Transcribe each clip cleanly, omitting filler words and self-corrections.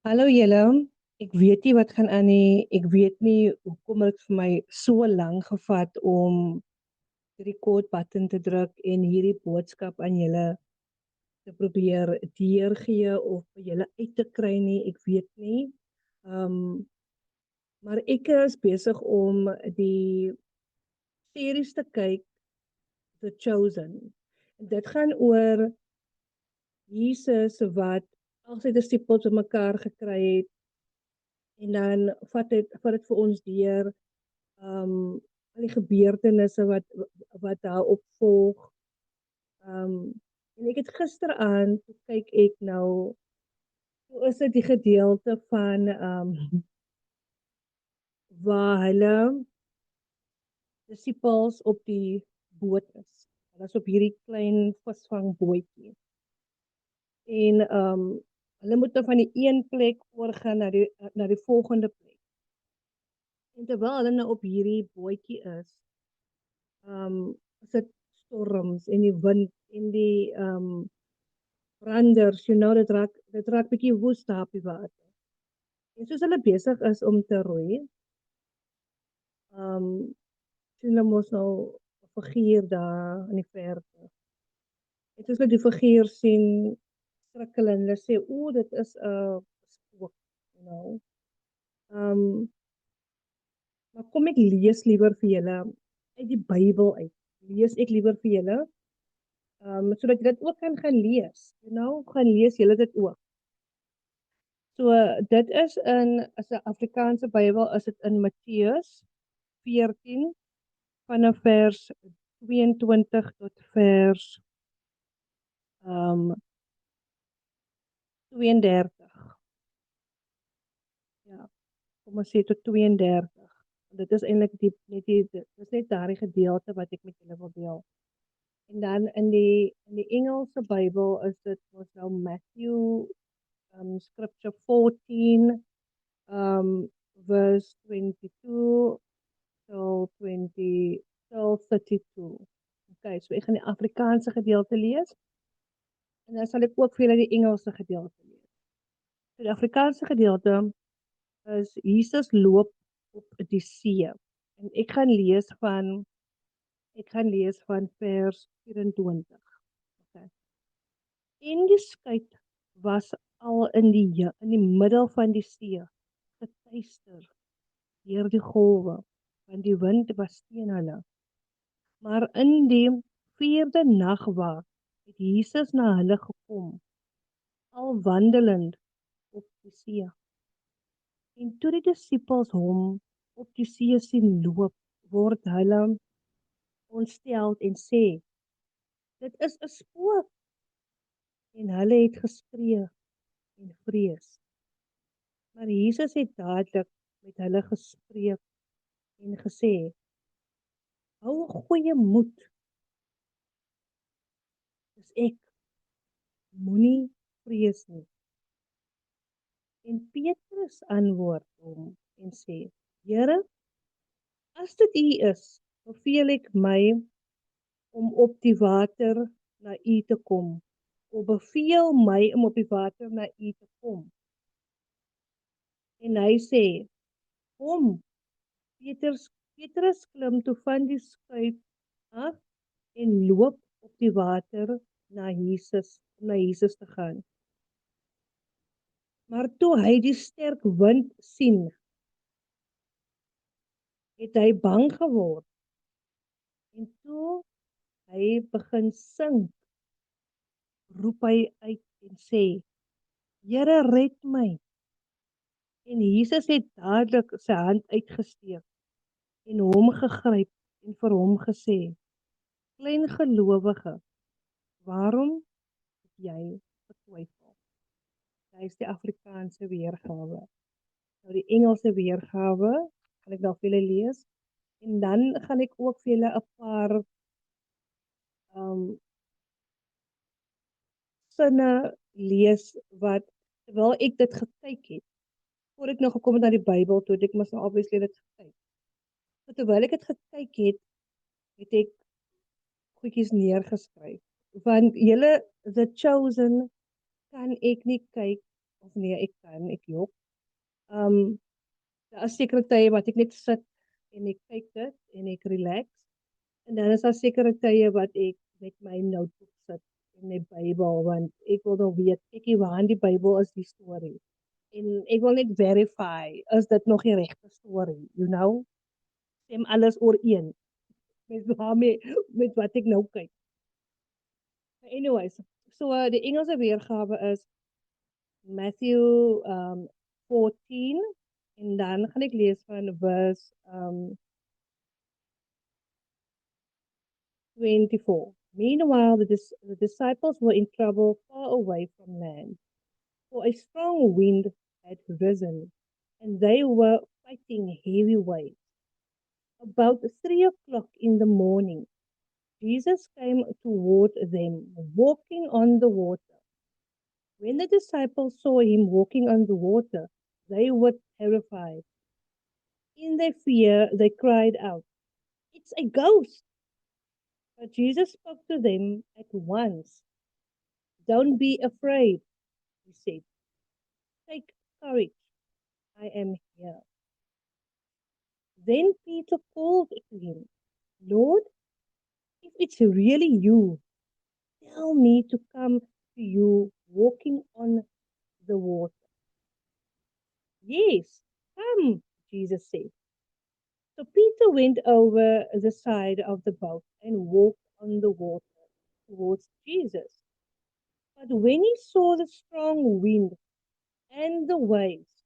Hallo julle, ek weet nie wat gaan aan nie. Ek weet nie hoekom het vir my so lank gevat om die record button te druk en hierdie boodskap aan julle te probeer deurgee of vir julle uit te kry nie. Ek weet nie. Maar ek is besig om die series te kyk, The Chosen. En dit gaan oor Jesus wat al sy disippels bymekaar gekry het en dan vat dit vir ons deur al die gebeurtenisse wat daarop volg. En ek het gisteraand toe kyk ek nou, hoe is dit die gedeelte van waar hulle disippels op die boot is. Hulle is op hierdie klein visvangbootjie. En hulle moet nou van die een plek oorgaan na die volgende plek. En terwyl hulle nou op hierdie bootjie is dit storms en die wind en die branders, dit raak bietjie woest daar op die water. En soos hulle besig is om te roei, sien hulle mos nou 'n figuur daar in die verte. En soos hulle die figuur sien, skrik hulle sê, "O, dit is 'n spook," you know. Um, maar kom ek lees liewer vir julle uit die Bybel uit. Lees ek liewer vir julle, sodat jy dit ook kan gaan lees. You know, gaan lees julle dit ook. So dit is as 'n Afrikaanse Bybel is dit in Matteus 14 vanaf vers 22 tot vers 32. Ja, kom ons sê tot 32. Dit is eintlik dit is net daardie gedeelte wat ek met julle wil deel. En dan in die Engelse Bybel is dit mos nou Matthew scripture 14 verse 22 till 20 till 32. Okay, so ek gaan die Afrikaanse gedeelte lees en dan sal ek ook vir julle die Engelse gedeelte lees. So die Afrikaanse gedeelte is Jesus loop op die see. En ek gaan lees van vers 24. Okay. En die skip was al in die middel van die see, getuister deur die golwe, want die wind was teen hulle. Maar in die 4de nagwaak het Jesus na hulle gekom, al wandelend op die see. En toe die disippels hom op die see sien loop, word hulle ontsteld en sê, dit is 'n spook. En hulle het geskree en vrees. Maar Jesus het dadelik met hulle gespreek en gesê, hou goeie moed, dis ek, moenie vrees nie. En Petrus antwoord hom en sê, Here, as dit U is, beveel ek my om op die water na U te kom. Of beveel my om op die water na U te kom. En hy sê, kom. Petrus klim toe van die skip af en loop op die water na Jesus, om na Jesus te gaan. Maar toe hy die sterk wind sien, het hy bang geword. En toe hy begin sink, roep hy uit en sê, Here, red my. En Jesus het dadelik sy hand uitgesteek en hom gegryp en vir hom gesê, klein gelowige, waarom het jy getwyfel? Dit is die Afrikaanse weergawe. Nou die Engelse weergawe gaan ek nou vir julle lees en dan gaan ek ook vir julle 'n paar sinne lees wat terwyl ek dit gekyk het, voor ek nou gekom het na die Bybel toe, ek mos nou obviously dit gekyk. So terwyl ek dit gekyk het ek goedjies neergeskryf. Want julle The Chosen kan ek nie kyk of nee, ek kan, ek jok. Um, daar is sekere tye wat ek net sit en ek kyk dit en ek relax. En dan is daar sekere tye wat ek met my notebook sit en my Bybel, want ek wil nou weet, kykie waar in die Bybel is die storie. En ek wil net verify, is dit nog die regte storie, you know? Stem alles ooreen met wat ek nou kyk. Anyways, so die Engelse weergawe is Matthew 14 en dan gaan ek lees van vers 24. Meanwhile, the disciples were in trouble far away from land, for a strong wind had risen, and they were fighting heavy waves. About 3 o'clock in the morning, Jesus came toward them, walking on the water. When the disciples saw him walking on the water, they were terrified. In their fear, they cried out, "It's a ghost!" But Jesus spoke to them at once. "Don't be afraid," he said. "Take courage. I am here." Then Peter called to him, "Lord, if it's really you, tell me to come to you walking on the water." "Yes, come," Jesus said. So Peter went over the side of the boat and walked on the water towards Jesus. But when he saw the strong wind and the waves,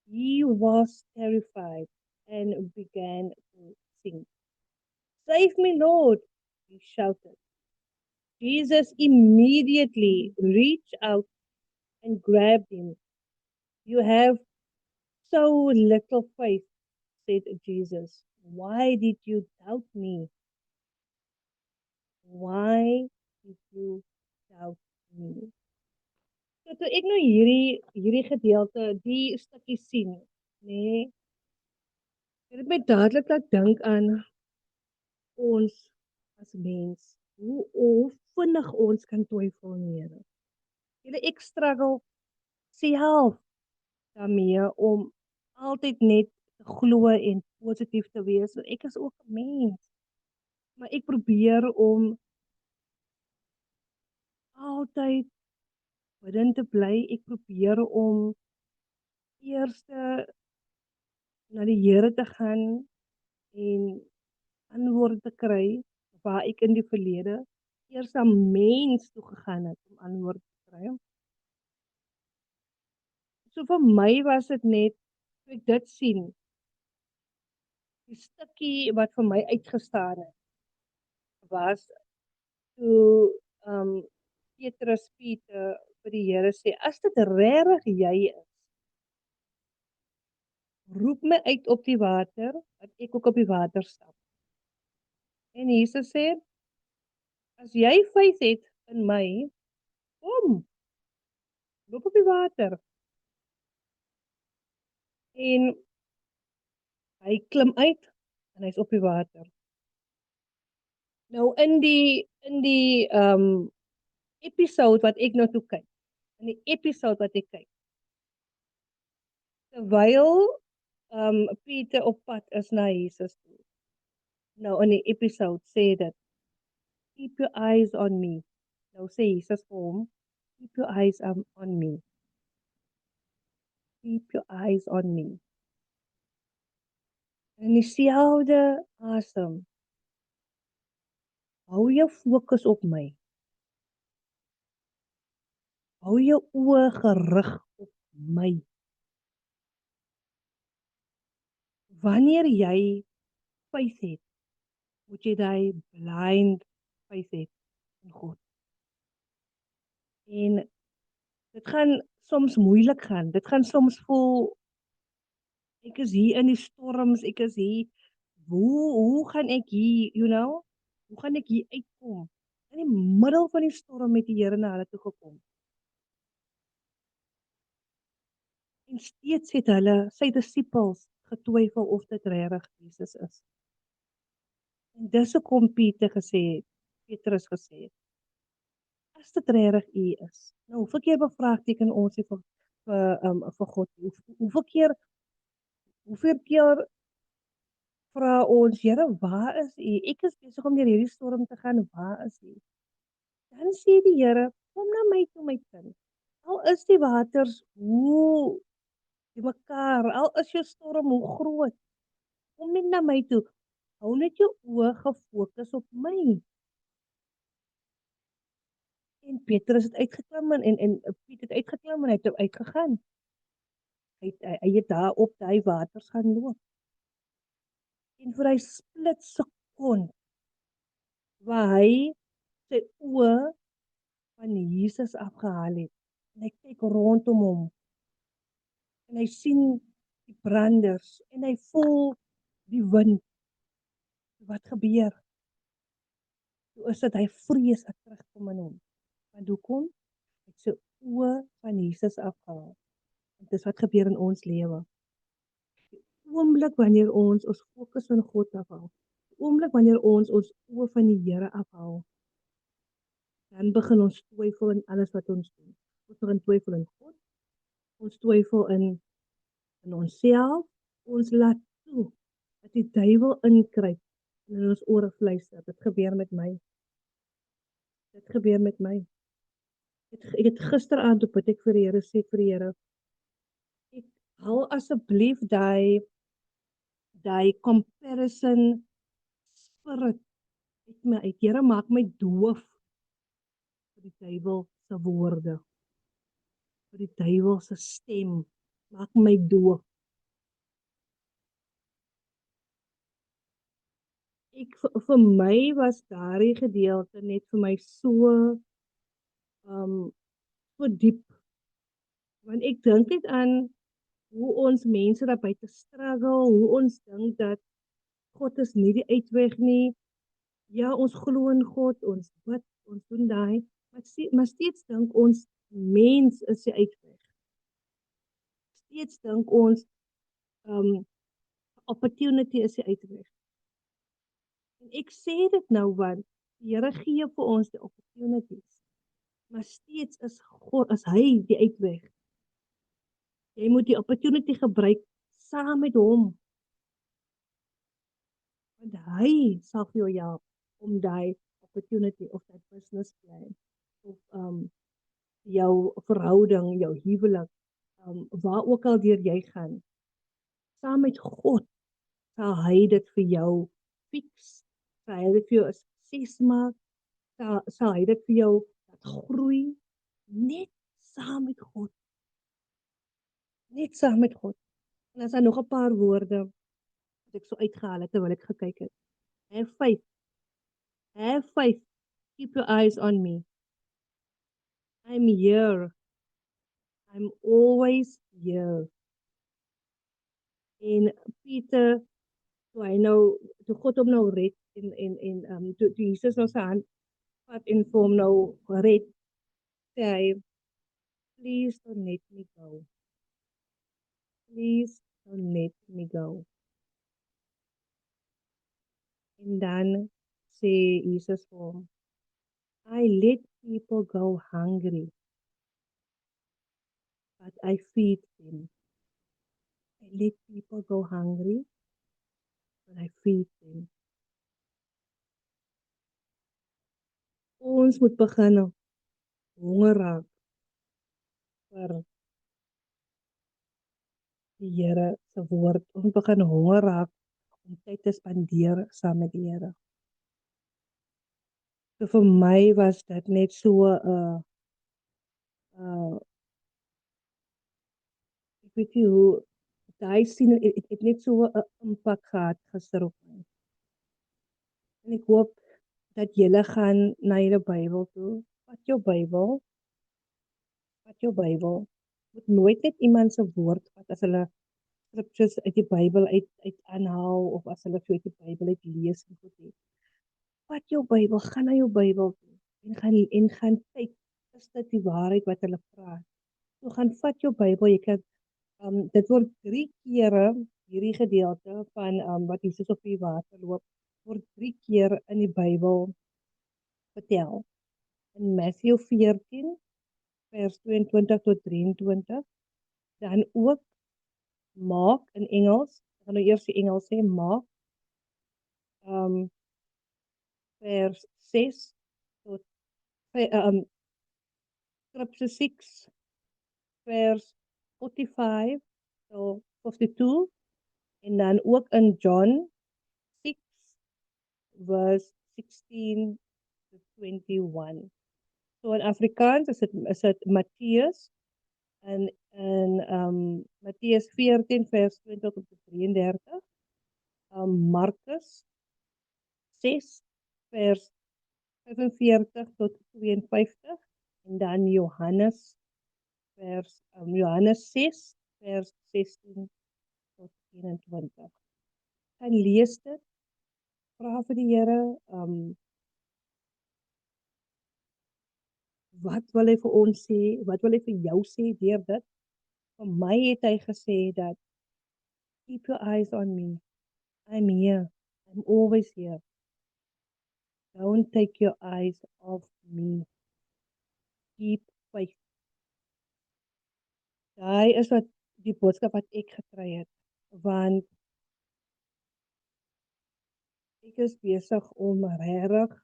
he was terrified and began to sink. "Save me, Lord," he shouted. Jesus immediately reached out and grabbed him. "You have so little faith," said Jesus. "Why did you doubt me? Why did you doubt me?" So toe ek nou hierdie gedeelte, die stukkie sien, nê, nee, dit my dadelik laat dink aan ons as mens. Hoe vinnig ons kan twyfel in die Here. Julle ek struggle self daarmee om altyd net te glo en positief te wees. Ek is ook 'n mens, maar ek probeer om altyd bidend te bly. Ek probeer om eers na die Here te gaan en antwoorde te kry waar ek in die verlede eers aan mens toe gegaan het om antwoorde te kry. So vir my was dit net toe ek dit sien, die stukkie wat vir my uitgestaan het, was toe Petrus vir die Here sê, "As dit regtig jy is, roep my uit op die water, dat ek ook op die water stap." En Jesus sê, "As jy faith het in my, kom, loop op die water." En hy klim uit en hy's op die water. Nou in die episode wat ek nou toe kyk, in die episode wat ek kyk, terwyl Pieter op pad is na Jesus toe. Nou in die episode sê dit, "Keep your eyes on me." Nou sê Jesus vir hom, "Keep your eyes on me. Keep your eyes on me." En dieselfde asem, hou jou fokus op my. Hou jou oë gerig op my. Wanneer jy faith het, moet jy daai blind faith hê in God. En dit gaan soms moeilik gaan. Dit gaan soms voel, ek is hier in die storms, ek is hier. Hoe gaan ek hier, you know? Hoe gaan ek hier uitkom? In die middel van die storm met die Here na hulle toe gekom. En steeds het hulle, sy disippels, getwyfel of dit regtig Jesus is. En dis hoekom Petrus gesê het, as dit regtig U is. Nou, hoeveel keer bevraagteken ons nie vir God. Hoeveel keer vra ons, Here, waar is U? Ek is besig om deur hierdie storm te gaan, waar is U? Dan sê die Here, kom na my toe, my kind. Al is die waters hoe die mekaar, al is jou storm hoe groot, kom net na my toe. Hou net jou oë gefokus op my. En Petrus het uitgeklim en Piet het uitgeklim en hy het uitgegaan. Hy het daar op daai waters gaan loop. En vir hy split sekond waar hy sy oë van Jesus afgehaal het. En hy kyk rondom hom en hy sien die branders en hy voel die wind. Wat gebeur? Toe is dit hy vrees dat terugkom in hom. Want hoekom? Hy het sy oë van Jesus afgehaal. En dis wat gebeur in ons lewe. Die oomblik wanneer ons fokus van God afhaal, die oomblik wanneer ons oë van die Here afhaal, dan begin ons twyfel in alles wat ons doen. Ons begin twyfel in God, ons twyfel in onsself, ons laat toe dat die duiwel inkruip en in ons ore fluister. Dit gebeur met my. Dit gebeur met my. Ek het gisteraand op ek vir die Here sê vir die Here, ek hou asseblief daai comparison spirit uit my uit. Here, maak my doof vir die duiwel se woorde, vir die duiwel se stem. Maak my doof. Vir my was daardie gedeelte net vir my so so diep. Want ek dink net aan hoe ons mense daar buite struggle, hoe ons dink dat God is nie die uitweg nie. Ja, ons glo in God, ons bid, ons doen daai, maar steeds dink ons mens is die uitweg. Steeds dink ons opportunity is die uitweg. En ek sê dit nou want die Here gee vir ons die opportunities. Maar steeds is God, as hy die uitweg. Jy moet die opportunity gebruik saam met hom. Want hy sal vir jou help om daai opportunity of dat business plan of jou verhouding, jou huwelik, waar ook al deur jy gaan. Saam met God sal hy dit vir jou fix. Sal hy dit vir jou 'n sukses maak. Sal hy dit vir jou laat groei. Net saam met God. Net saam met God. En as daar nog 'n paar woorde wat ek so uitgehaal het terwyl ek gekyk het. Have faith. Have faith. Keep your eyes on me. I'm here. I'm always here. En Pieter, toe God hom nou red toe Jesus nou sy hand vat en vir hom nou red, sê hy, please don't let me go. Please don't let me go. En dan sê Jesus vir hom, I let people go hungry, but I feed them. I let people go hungry, but I feed them. Ons moet begin honger raak vir die Here se woord. Ons moet begin honger raak om tyd te spandeer saam met die Here. So vir my was dit net so ek weet nie hoe daai sien het net so 'n impak gehad gister op my. En ek hoop dat julle gaan na julle Bybel toe. Vat jou Bybel. Vat jou Bybel. Moet nooit net iemand se woord vat as hulle scriptures uit die Bybel uit aanhaal of as hulle so uit die Bybel uit lees en goed het. Vat jou Bybel, gaan na jou Bybel toe en gaan kyk, is dit die waarheid wat hulle praat. So gaan vat jou Bybel, jy kan dit word 3 kere hierdie gedeelte van wat Jesus op die water loop, word 3 keer in die Bybel vertel. In Matthew 14 vers 22 tot 23, Dan ook maak in Engels. Ek gaan nou eers die Engels sê, maak, um, vers 6 tot, scripture 6, vers 45 tot 52, en dan ook in John 6, verse 16 to 21. So in Afrikaans is dit Matteus en Matteus 14 vers 20 tot 33, Markus 6 vers 45 tot 52 en dan Johannes 6 vers 16 tot 21. Gaan lees dit, vra vir die Here, wat wil hy vir ons sê? Wat wil hy vir jou sê deur dit? Vir my het hy gesê dat keep your eyes on me. I'm here. I'm always here. Don't take your eyes off me. Keep faith. Daai is wat die boodskap wat ek gekry het, want ek is besig om regtig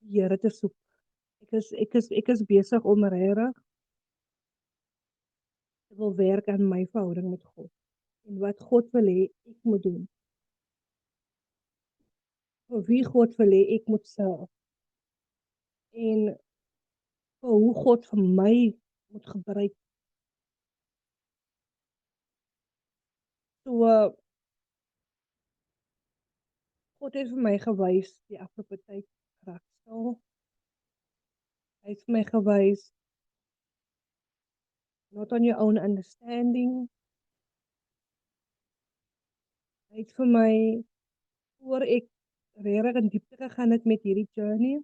die Here te soek. Ek is besig om regtig te wil werk aan my verhouding met God en wat God wil hê ek moet doen. Vir wie God wil hê ek moet serve en vir hoe God vir my moet gebruik. So God het vir my gewys die afgelope tyd rakstel. Hy het vir my gewys not on your own understanding. Hy het vir my, voor ek regtig in diepte gegaan het met hierdie journey,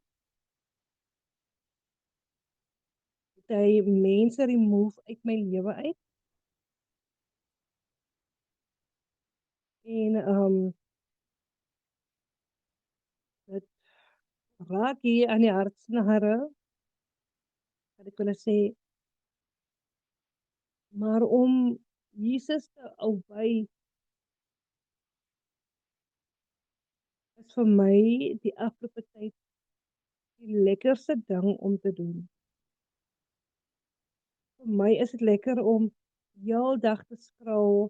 het hy mense remove uit my lewe uit. En dit raak hier aan die hartsnare, wat ek wil sê, maar om Jesus te obey is vir my die afgelope tyd die lekkerste ding om te doen. Vir my is dit lekker om heel dag te scroll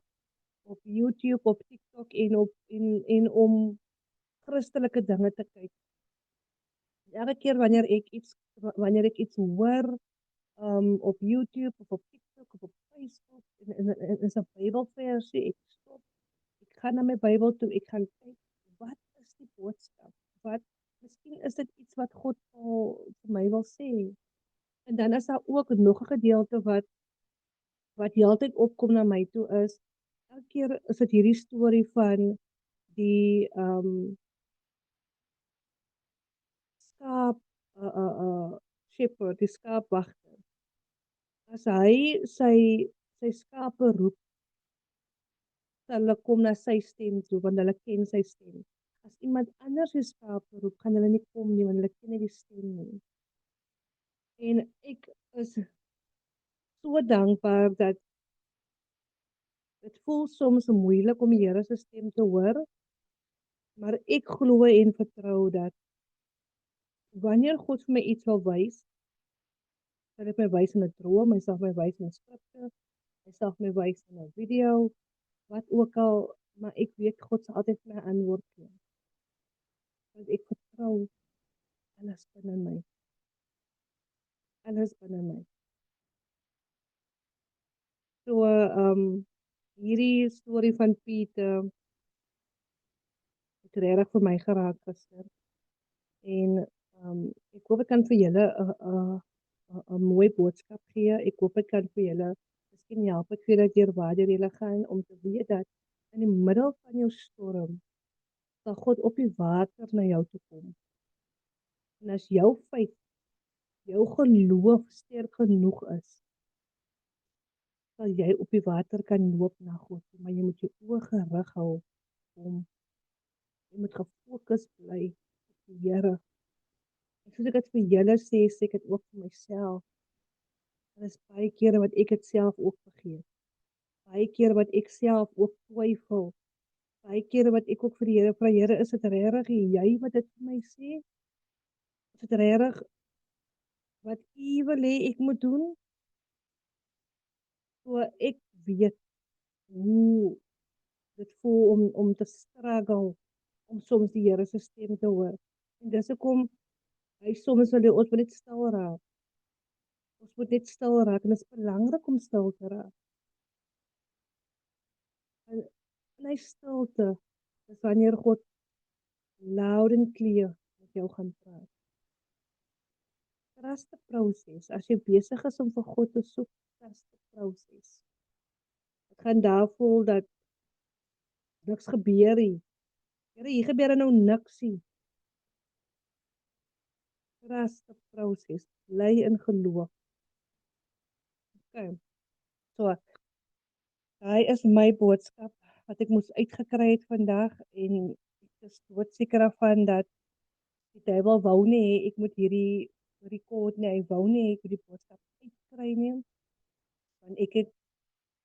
op YouTube, op TikTok en om Christelike dinge te kyk. Elke keer wanneer ek iets hoor op YouTube of op TikTok of op Facebook en is 'n Bybelversie, ek stop. Ek gaan na my Bybel toe, ek gaan kyk wat is die boodskap? Miskien is dit iets wat God vir my wil sê. En dan is daar ook nog 'n gedeelte wat heeltyd opkom na my toe is. Elke keer is dit hierdie storie van die skaap shepherd, die skaapwagter. As hy sy skape roep, sal hulle kom na sy stem toe, want hulle ken sy stem. As iemand anders sy skape roep, gaan hulle nie kom nie, want hulle ken nie die stem nie. En ek is so dankbaar dat dit voel soms moeilik om die Here se stem te hoor, maar ek glo en vertrou dat wanneer God vir my iets wil wys, sal hy my wys in 'n droom, hy sal my wys in 'n skrifte, hy sal my wys in 'n video, wat ook al, maar ek weet God sal altyd my antwoord gee. Want ek vertrou alles binne my. Alles binne my. So hierdie storie van Pieter het regtig vir my geraak gister. En ek hoop ek kan vir julle 'n mooi boodskap gee. Ek hoop ek kan vir julle miskien help ek vir dat deur waar julle gaan om te weet dat in die middel van jou storm sal God op die water na jou toe kom. En as jou faith, jou geloof sterk genoeg is, sal jy op die water kan loop na God, maar jy moet jou oë gerig hou om jy moet gefokus bly op die Here. En soos ek dit vir julle sê, sê ek dit ook vir myself. Daar is baie kere wat ek dit self ook vergeet. Baie kere wat ek self ook twyfel. Baie kere wat ek ook vir die Here vra, Here, is dit regtig jy wat dit vir my sê? Is dit regtig wat U wil hê ek moet doen? So ek weet hoe dit voel om te struggle, om soms die Here se stem te hoor. En dis hoekom hy soms wil hê ons moet net stil raak. Ons moet net stil raak en dit is belangrik om stil te raak. En in hy stilte is wanneer God loud and clear met jou gaan praat. Trust the process. As jy besig is om vir God te soek, trust the process. Dit gaan daar voel dat niks gebeur nie. Here, hier gebeur nou niks nie. Trust the process. Bly in geloof. Okay. So, hy is my boodskap wat ek moes uitgekry het vandag en ek is doodseker daarvan dat die duiwel wou nie hê ek moet hierdie rekord nie. Hy wou nie hê ek moet die boodskap uitkry nie. Want ek het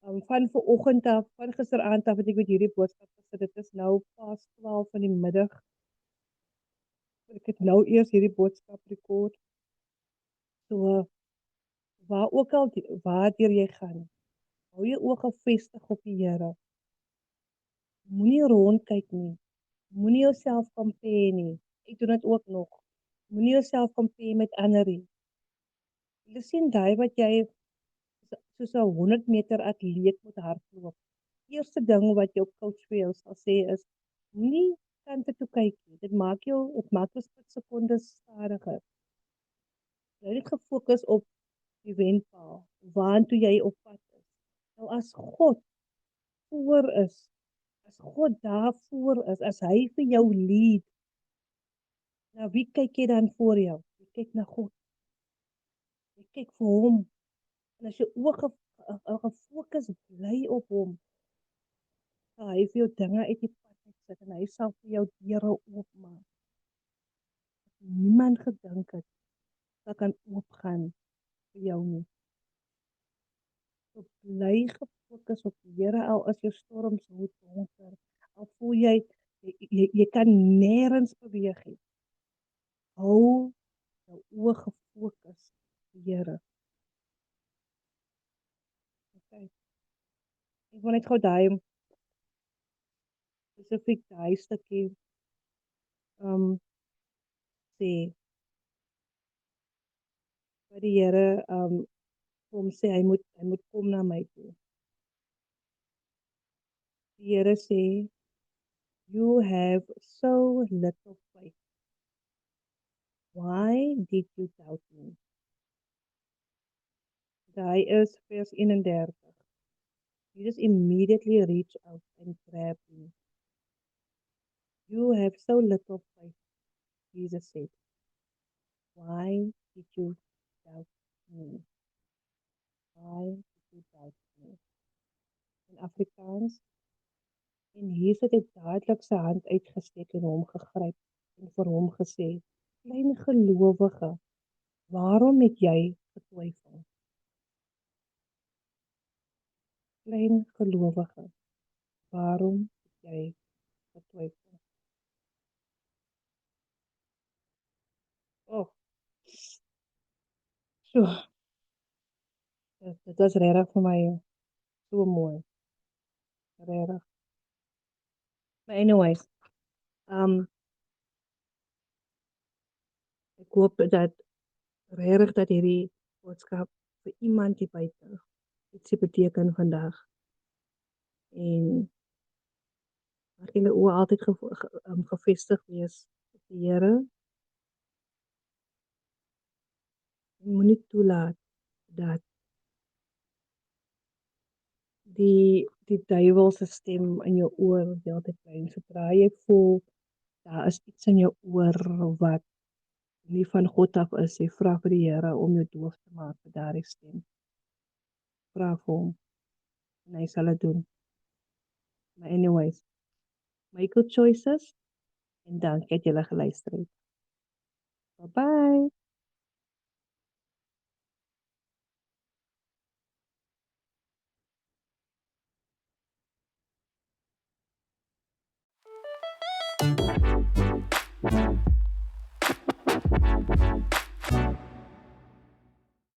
van vanoggend af, van gisteraand af, het ek met hierdie boodskap gesit. Dit is nou pas 12 van die middag. Ek het nou eers hierdie boodskap rekord. So, waar ook al waardeur jy gaan, hou jou oë gefestig op die Here. Moenie rondkyk nie. Moenie jouself compare nie. Ek doen dit ook nog. Moenie jouself compare met ander nie. Jy sien daai wat jy soos 'n 100 meter atleet moet hardloop. Eerste ding wat jou coach vir jou sal sê is moenie kante toe kyk nie. Dit maak jou sekondes stadiger. Jy het gefokus op die wenpaal, waartoe jy op pad is. Nou as God voor is, as God daar voor is, as hy vir jou lead, na wie kyk jy dan voor jou? Jy kyk na God. Jy kyk vir hom. En as jou oë gefokus bly op hom, sal hy vir jou dinge uit die pad uitsit en hy sal vir jou deure oopmaak. Niemand gedink het dat kan oopgaan vir jou nie. So bly gefokus op die Here, al is jou storm so donker, al voel jy kan nêrens beweeg nie. Hou jou oë gefokus op die Here. Okay. Ek wil net gou daai spesifiek daai stukkie sê wat die Here hom sê hy moet kom na my toe. Die Here sê, you have so little faith. Why did you doubt me? Daai is vers 31. Jesus immediately reached out and grabbed me. You have so little faith, Jesus said. Why did you doubt me? Why did you doubt me? In Afrikaans. En Jesus het dadelik sy hand uitgesteek en hom gegryp en vir hom gesê, klein gelowige, waarom het jy getwyfel? Klein gelowige, waarom het jy getwyfel? Oh, so, dit was regtig vir my so mooi. Regtig. But anyways, ek hoop dat regtig dat hierdie boodskap vir iemand hier buite ietsie beteken vandag. En mag julle oë altyd gefestig wees op die Here. Moenie toelaat dat die duiwel se stem in jou oor die hele tyd bly. Sodra jy voel daar is iets in jou oor wat nie van God af is, jy vra vir die Here om jou doof te maak vir daardie stem. Vra vir hom en hy sal dit doen. Maar anyways, make good choices en dankie dat julle geluister het. Bye-bye.